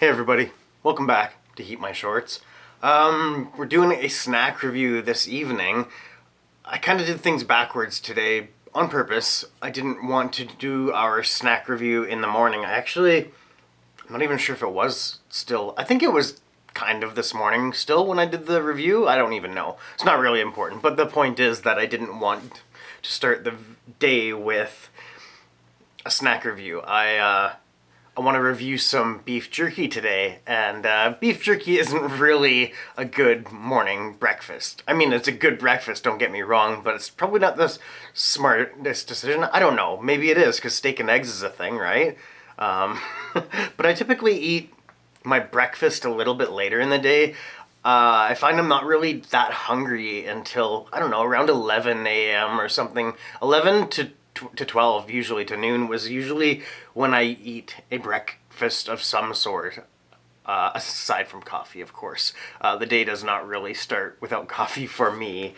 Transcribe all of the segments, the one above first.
Hey everybody, welcome back to HeatMyShorts. We're doing a snack review this evening. I kind of did things backwards today on purpose. I didn't want to do our snack review in the morning. I'm not even sure if it was still, I think it was kind of this morning still when I did the review. I don't even know. It's not really important, but the point is that I didn't want to start the day with a snack review. I want to review some beef jerky today, and beef jerky isn't really a good morning breakfast. I mean, it's a good breakfast, don't get me wrong, but it's probably not the smartest decision. I don't know, maybe it is, because steak and eggs is a thing, right? But I typically eat my breakfast a little bit later in the day. I find I'm not really that hungry until, I don't know, around 11 a.m. or something. 11 to 12, usually to noon, was usually when I eat a breakfast of some sort, aside from coffee, of course. The day does not really start without coffee for me.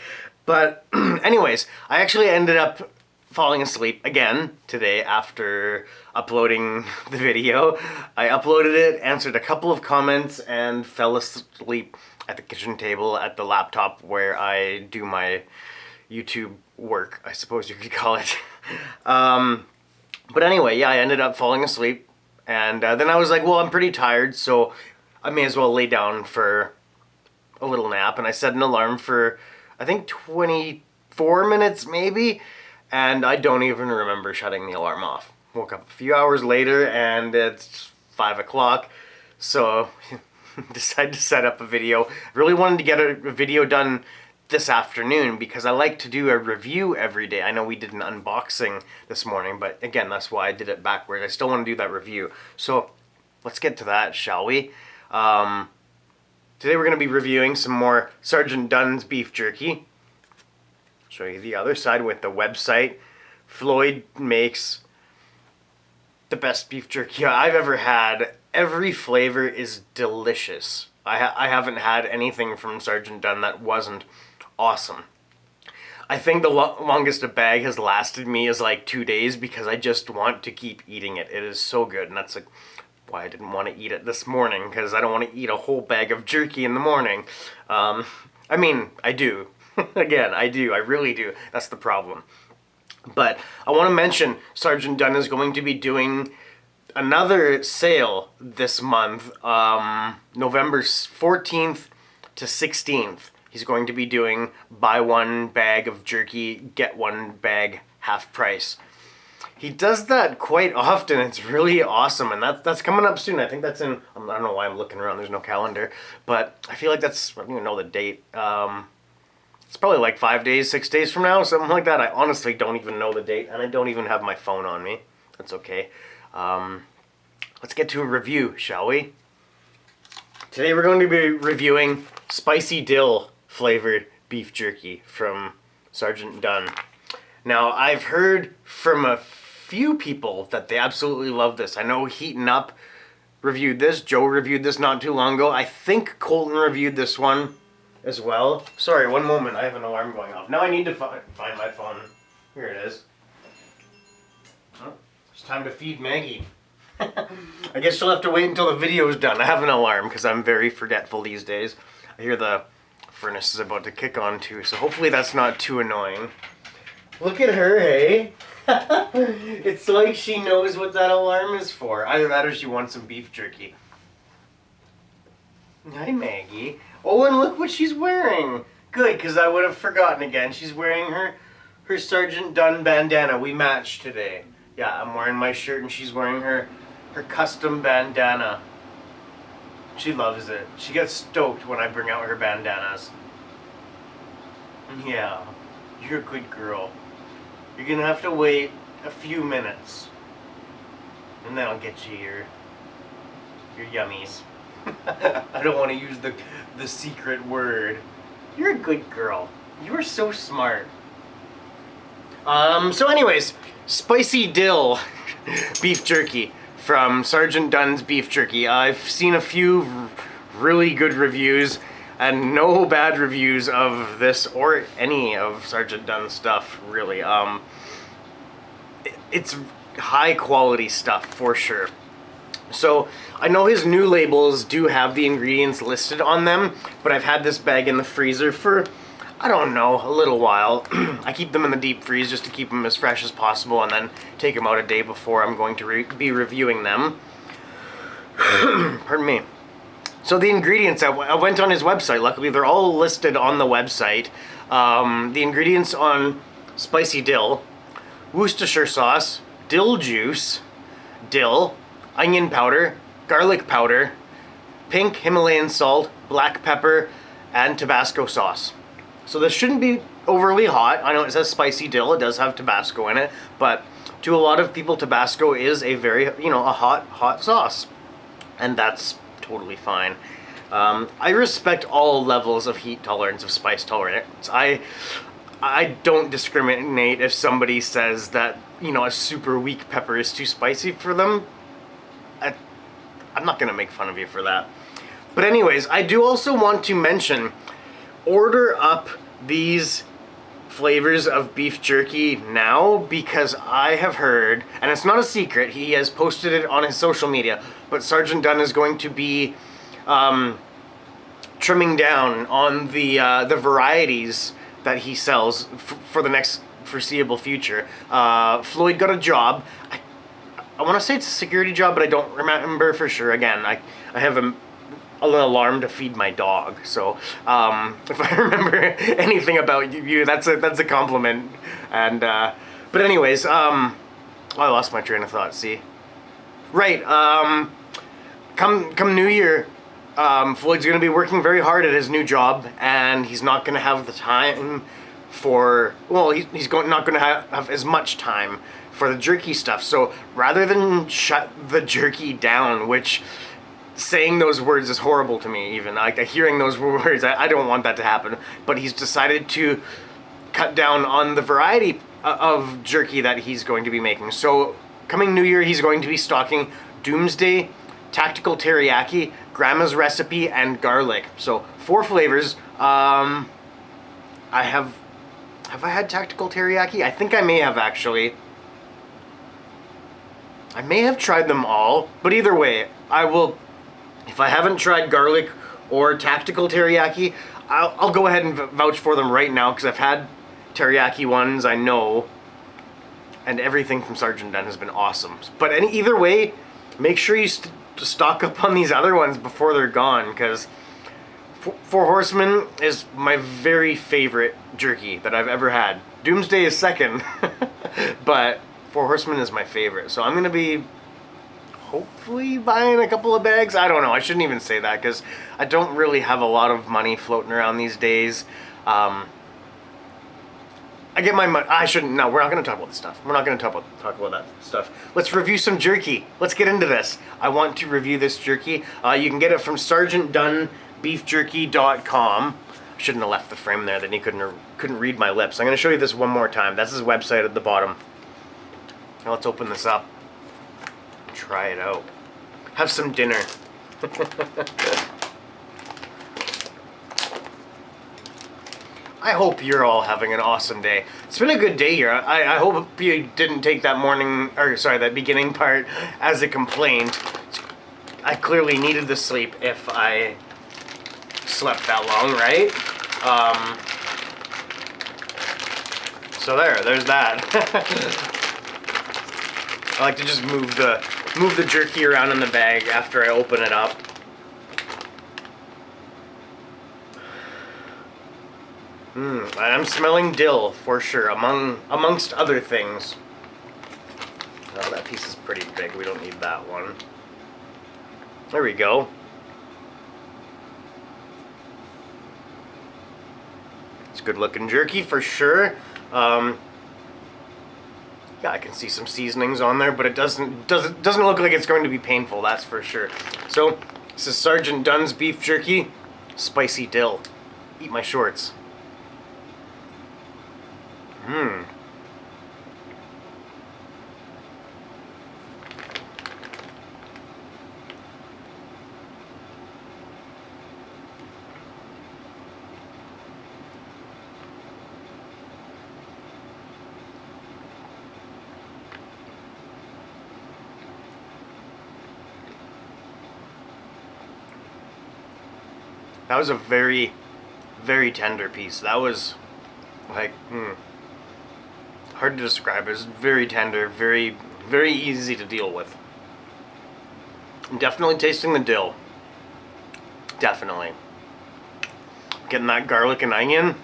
But anyways, I actually ended up falling asleep again today after uploading the video. I uploaded it, answered a couple of comments, and fell asleep at the kitchen table at the laptop where I do my YouTube work, I suppose you could call it. But anyway, yeah, I ended up falling asleep, and then I was like, well, I'm pretty tired, so I may as well lay down for a little nap, and I set an alarm for, I think, 24 minutes maybe, and I don't even remember shutting the alarm off. Woke up a few hours later, and it's 5 o'clock, so decided to set up a video. Really wanted to get a video done this afternoon because I like to do a review every day. I know we did an unboxing this morning, but again, that's why I did it backwards. I still want to do that review. So let's get to that, shall we? Today we're going to be reviewing some more Sergeant Dunn's beef jerky. Show you the other side with the website. Floyd makes the best beef jerky I've ever had. Every flavor is delicious. I haven't had anything from Sergeant Dunn that wasn't awesome. I think the longest a bag has lasted me is like 2 days because I just want to keep eating it. It is so good, and that's like why I didn't want to eat it this morning, because I don't want to eat a whole bag of jerky in the morning. I mean, I do. Again, I do. I really do. That's the problem. But I want to mention Sergeant Dunn is going to be doing another sale this month, November 14th to 16th. He's going to be doing buy one bag of jerky, get one bag half price. He does that quite often. It's really awesome, and that's coming up soon. I think that's in, I don't know why I'm looking around, there's no calendar, but I feel like that's, I don't even know the date. It's probably like 5 days, 6 days from now, something like that. I honestly don't even know the date, and I don't even have my phone on me. That's okay. Let's get to a review, shall we? Today we're going to be reviewing spicy dill flavored beef jerky from Sergeant Dunn. Now, I've heard from a few people that they absolutely love this. I know Heatin' Up reviewed this, Joe reviewed this not too long ago. I think Colton reviewed this one as well. Sorry, one moment, I have an alarm going off. Now I need to find my phone. Here it is. Oh, it's time to feed Maggie. I guess you'll have to wait until the video's done. I have an alarm because I'm very forgetful these days. I hear the furnace is about to kick on too, so hopefully that's not too annoying. Look at her, hey? It's like she knows what that alarm is for. Either that or she wants some beef jerky. Hi, Maggie. Oh, and look what she's wearing. Good, because I would have forgotten again. She's wearing her Sergeant Dunn bandana. We matched today. Yeah, I'm wearing my shirt and she's wearing her custom bandana. She loves it. She gets stoked when I bring out her bandanas. Yeah, you're a good girl. You're gonna have to wait a few minutes, and then I'll get you your yummies. I don't want to use the secret word. You're a good girl. You are so smart. So anyways, spicy dill beef jerky from Sergeant Dunn's Beef Jerky. I've seen a few really good reviews and no bad reviews of this or any of Sergeant Dunn's stuff, really. It's high quality stuff for sure. So I know his new labels do have the ingredients listed on them, but I've had this bag in the freezer for, I don't know, a little while. I keep them in the deep freeze just to keep them as fresh as possible and then take them out a day before I'm going to be reviewing them. Pardon me. So the ingredients, I went on his website. Luckily, they're all listed on the website. The ingredients on spicy dill, Worcestershire sauce, dill juice, dill, onion powder, garlic powder, pink Himalayan salt, black pepper, and Tabasco sauce. So this shouldn't be overly hot. I know it says spicy dill, it does have Tabasco in it, but to a lot of people, Tabasco is a very, a hot sauce. And that's totally fine. I respect all levels of heat tolerance, of spice tolerance. I don't discriminate if somebody says that, a super weak pepper is too spicy for them. I'm not gonna make fun of you for that. But anyways, I do also want to mention, order up these flavors of beef jerky now, because I have heard, and it's not a secret, he has posted it on his social media, but Sergeant Dunn is going to be trimming down on the varieties that he sells for the next foreseeable future. Floyd got a job. I want to say it's a security job, but I don't remember for sure. Again, I have a little alarm to feed my dog, so if I remember anything about you, that's a compliment. And but anyways, I lost my train of thought. See, right? Come New Year, Floyd's gonna be working very hard at his new job, and he's not gonna have the time for, well, he's not gonna have as much time for the jerky stuff. So rather than shut the jerky down, which saying those words is horrible to me, even like hearing those words, I don't want that to happen, but he's decided to cut down on the variety of jerky that he's going to be making. So coming New Year, he's going to be stocking Doomsday, Tactical Teriyaki, Grandma's Recipe, and Garlic. So 4 flavors. I have I had Tactical Teriyaki? I think I may have, actually. I may have tried them all, but either way, I will, if I haven't tried garlic or Tactical Teriyaki, I'll go ahead and vouch for them right now, because I've had teriyaki ones, I know, and everything from Sergeant Dunn has been awesome. But either way, make sure you stock up on these other ones before they're gone, because Four Horsemen is my very favorite jerky that I've ever had. Doomsday is second, but Four Horsemen is my favorite. So I'm going to be hopefully buying a couple of bags. I don't know. I shouldn't even say that, because I don't really have a lot of money floating around these days. I get my money. I shouldn't. No, we're not going to talk about this stuff. We're not going to talk about that stuff. Let's review some jerky. Let's get into this. I want to review this jerky. You can get it from sergeantdunnbeefjerky.com. Shouldn't have left the frame there, then you couldn't read my lips. I'm going to show you this one more time. That's his website at the bottom. Now let's open this up. Try it out. Have some dinner. I hope you're all having an awesome day. It's been a good day here. I hope you didn't take that beginning part as a complaint. I clearly needed the sleep if I slept that long, right? So there's that. I like to just move the jerky around in the bag after I open it up. I'm smelling dill for sure, amongst other things. Oh, that piece is pretty big. We don't need that one. There we go. It's good looking jerky for sure. Yeah, I can see some seasonings on there, but it doesn't look like it's going to be painful, that's for sure. So, this is Sergeant Dunn's Beef Jerky, Spicy Dill. Eat my shorts. That was a very, very tender piece. That was like, hard to describe. It was very tender, very, very easy to deal with. I'm definitely tasting the dill. Definitely. Getting that garlic and onion.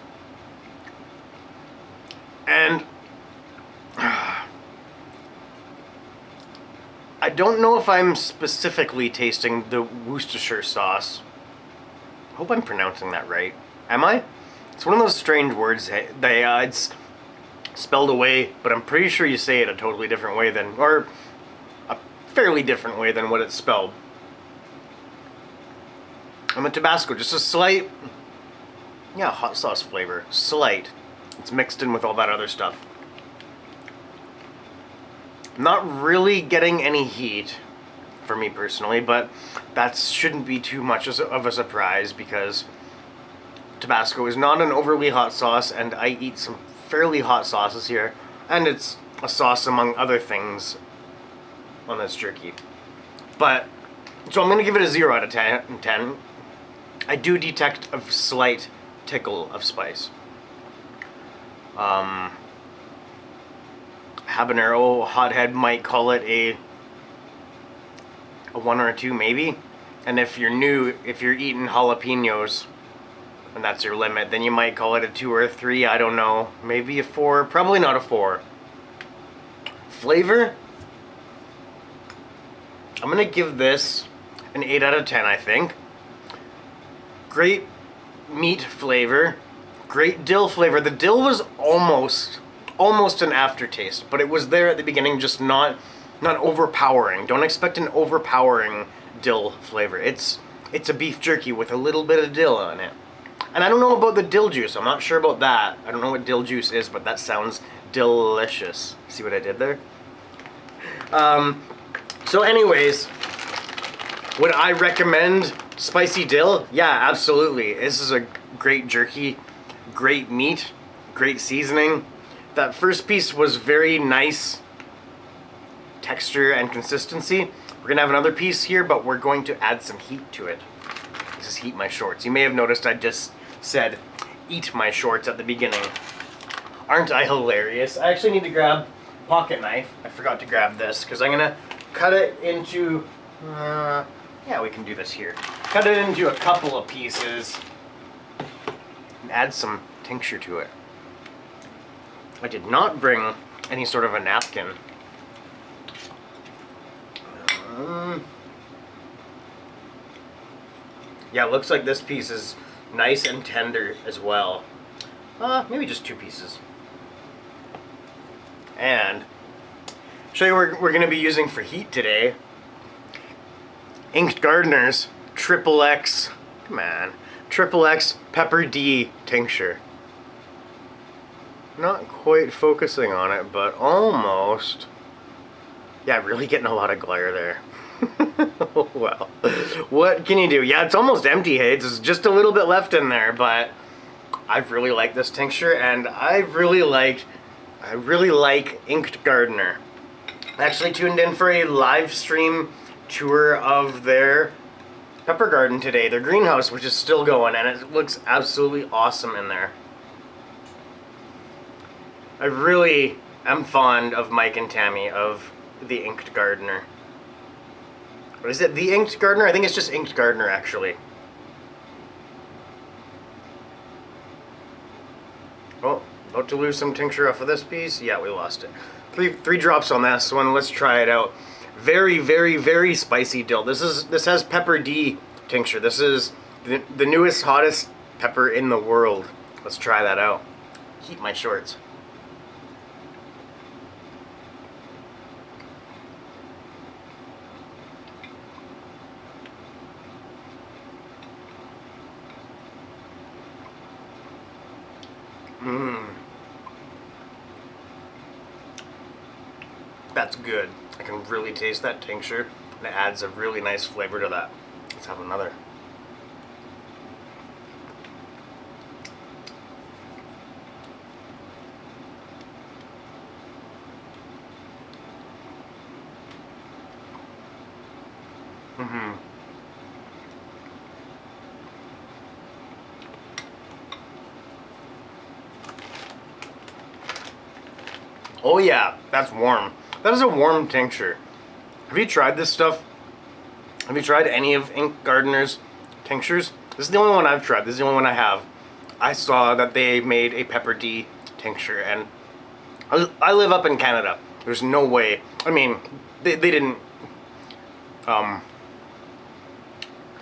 And I don't know if I'm specifically tasting the Worcestershire sauce. I hope I'm pronouncing that right. Am I? It's one of those strange words that it's spelled away, but I'm pretty sure you say it a totally different way than, or a fairly different way than what it's spelled. And the Tabasco, just a slight, yeah, hot sauce flavor. Slight. It's mixed in with all that other stuff. Not really getting any heat for me personally, but that shouldn't be too much of a surprise because Tabasco is not an overly hot sauce, and I eat some fairly hot sauces here, and it's a sauce among other things on this jerky. But, so I'm going to give it a 0 out of 10. I do detect a slight tickle of spice. Habanero hothead might call it a 1 or a 2 maybe. And if you're new, if you're eating jalapenos and that's your limit, then you might call it a 2 or a 3. I don't know. Maybe a 4. Probably not a 4. Flavor? I'm gonna give this an 8 out of 10, I think. Great meat flavor. Great dill flavor. The dill was almost an aftertaste, but it was there at the beginning, just not overpowering. Don't expect an overpowering dill flavor. It's a beef jerky with a little bit of dill on it. And I don't know about the dill juice. I'm not sure about that. I don't know what dill juice is, but that sounds delicious. See what I did there? So anyways, would I recommend spicy dill? Yeah, absolutely. This is a great jerky, great meat, great seasoning. That first piece was very nice texture and consistency. We're gonna have another piece here, but we're going to add some heat to it. This is HeatMyShorts. You may have noticed I just said eat my shorts at the beginning. Aren't I hilarious? I actually need to grab a pocket knife. I forgot to grab this because I'm gonna cut it into, yeah, we can do this here. Cut it into a couple of pieces and add some tincture to it. I did not bring any sort of a napkin. Yeah, it looks like this piece is nice and tender as well. Maybe just 2 pieces. And show you what we're going to be using for heat today. Inked Gardener's XXX, come on, XXX Pepper D tincture. Not quite focusing on it, but almost. Yeah, really getting a lot of glare there. Well, what can you do? Yeah, it's almost empty, hey? There's just a little bit left in there, but I really like this tincture, and I really like Inked Gardener. I actually tuned in for a live stream tour of their pepper garden today, their greenhouse, which is still going, and it looks absolutely awesome in there. I really am fond of Mike and Tammy of the Inked Gardener. What is it? The Inked Gardener? I think it's just Inked Gardener, actually. Oh, about to lose some tincture off of this piece. Yeah, we lost it. Three drops on this one. Let's try it out. Very, very, very spicy dill. This has Pepper D tincture. This is the newest, hottest pepper in the world. Let's try that out. HeatMyShorts. That's good. I can really taste that tincture, and it adds a really nice flavor to that. Let's have another. Oh yeah, that's warm. That is a warm tincture. Have you tried this stuff? Have you tried any of Ink Gardener's tinctures? This is the only one I've tried. This is the only one I have. I saw that they made a pepper D tincture, and I live up in Canada. There's no way. I mean, they didn't.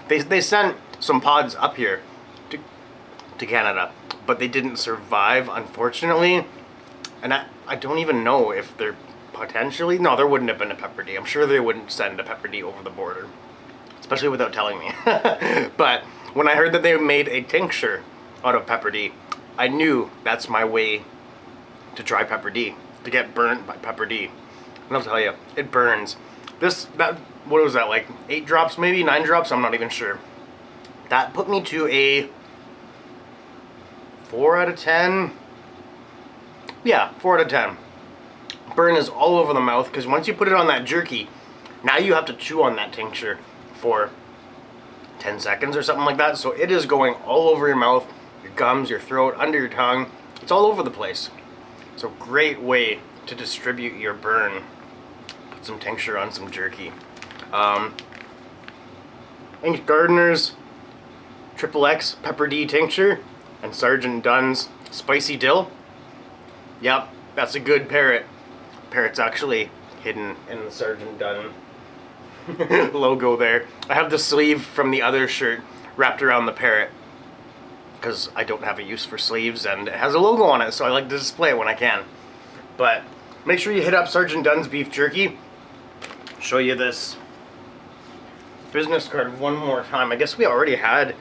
They sent some pods up here to Canada, but they didn't survive, unfortunately. And I don't even know if they're potentially... No, there wouldn't have been a pepper D. I'm sure they wouldn't send a pepper D over the border, especially without telling me. But when I heard that they made a tincture out of pepper D, I knew that's my way to try pepper D, to get burnt by pepper D. And I'll tell you, it burns. What was that, like 8 drops maybe, 9 drops? I'm not even sure. That put me to a 4 out of 10. Yeah, 4 out of 10. Burn is all over the mouth, because once you put it on that jerky, now you have to chew on that tincture for 10 seconds or something like that. So it is going all over your mouth, your gums, your throat, under your tongue. It's all over the place. So great way to distribute your burn. Put some tincture on some jerky. Ink Gardener's XXX Pepper D tincture and Sergeant Dunn's Spicy Dill. Yep, that's a good parrot. Parrot's actually hidden in the Sergeant Dunn logo there. I have the sleeve from the other shirt wrapped around the parrot because I don't have a use for sleeves, and it has a logo on it, so I like to display it when I can. But make sure you hit up Sergeant Dunn's Beef Jerky. Show you this business card one more time. I guess we already had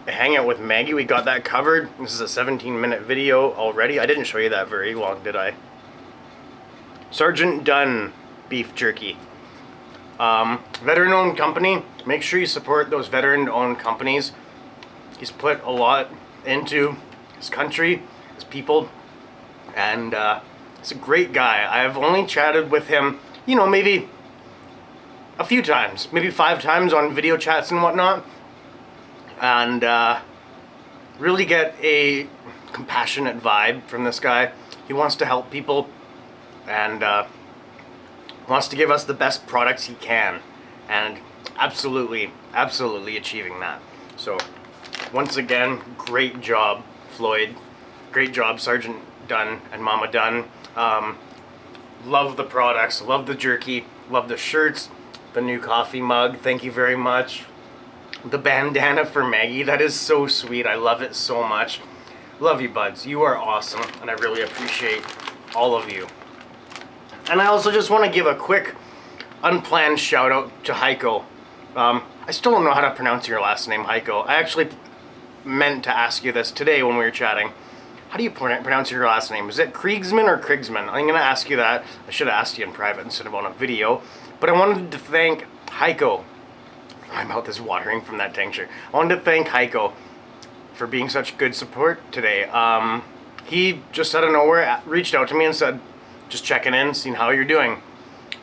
a hangout with Maggie. We got that covered. This is a 17-minute video already. I didn't show you that very long, did I? Sergeant Dunn Beef Jerky. Veteran-owned company. Make sure you support those veteran-owned companies. He's put a lot into his country, his people, and he's a great guy. I've only chatted with him, you know, maybe a few times, maybe 5 times on video chats and whatnot, and really get a compassionate vibe from this guy. He wants to help people, and wants to give us the best products he can, and absolutely achieving that. So once again, great job, Floyd. Great job, Sergeant Dunn and Mama Dunn. Love the products, love the jerky, love the shirts, the new coffee mug, thank you very much. The bandana for Maggie, that is so sweet. I love it so much. Love you, buds. You are awesome, and I really appreciate all of you. And I also just want to give a quick, unplanned shout out to Heiko. I still don't know how to pronounce your last name, Heiko. I actually meant to ask you this today when we were chatting. How do you pronounce your last name? Is it Kriegsman or Kriegsman? I'm going to ask you that. I should have asked you in private instead of on a video. But I wanted to thank Heiko. My mouth is watering from that tincture. I wanted to thank Heiko for being such good support today. He just out of nowhere reached out to me and said, just checking in, seeing how you're doing.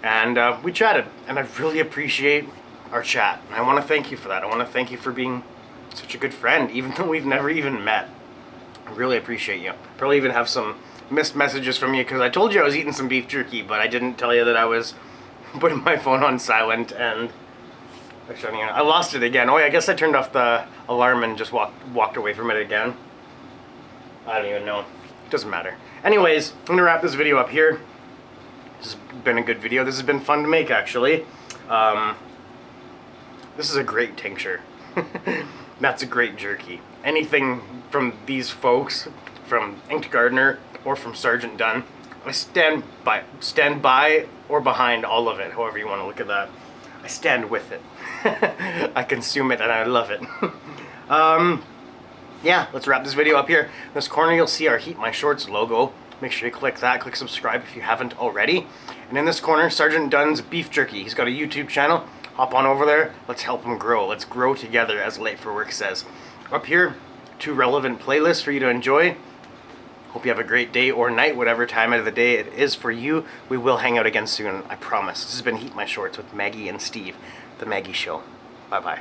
And we chatted, and I really appreciate our chat. And I want to thank you for that. I want to thank you for being such a good friend, even though we've never even met. I really appreciate you. Probably even have some missed messages from you, because I told you I was eating some beef jerky, but I didn't tell you that I was putting my phone on silent, and actually, I lost it again. Oh yeah, I guess I turned off the alarm and just walked away from it again. I don't even know. It doesn't matter. Anyways, I'm going to wrap this video up here. This has been a good video. This has been fun to make, actually. This is a great tincture. That's a great jerky. Anything from these folks, from Ink Gardener or from Sergeant Dunn, I stand by or behind all of it, however you want to look at that. I stand with it. I consume it and I love it. Yeah, let's wrap this video up here. In this corner you'll see our HeatMyShorts logo. Make sure you click that, click subscribe if you haven't already. And in this corner, Sergeant Dunn's Beef Jerky. He's got a YouTube channel. Hop on over there. Let's help him grow. Let's grow together, as Late for Work says. Up here, 2 relevant playlists for you to enjoy. Hope you have a great day or night, whatever time of the day it is for you. We will hang out again soon, I promise. This has been HeatMyShorts with Maggie and Steve, The Maggie Show. Bye-bye.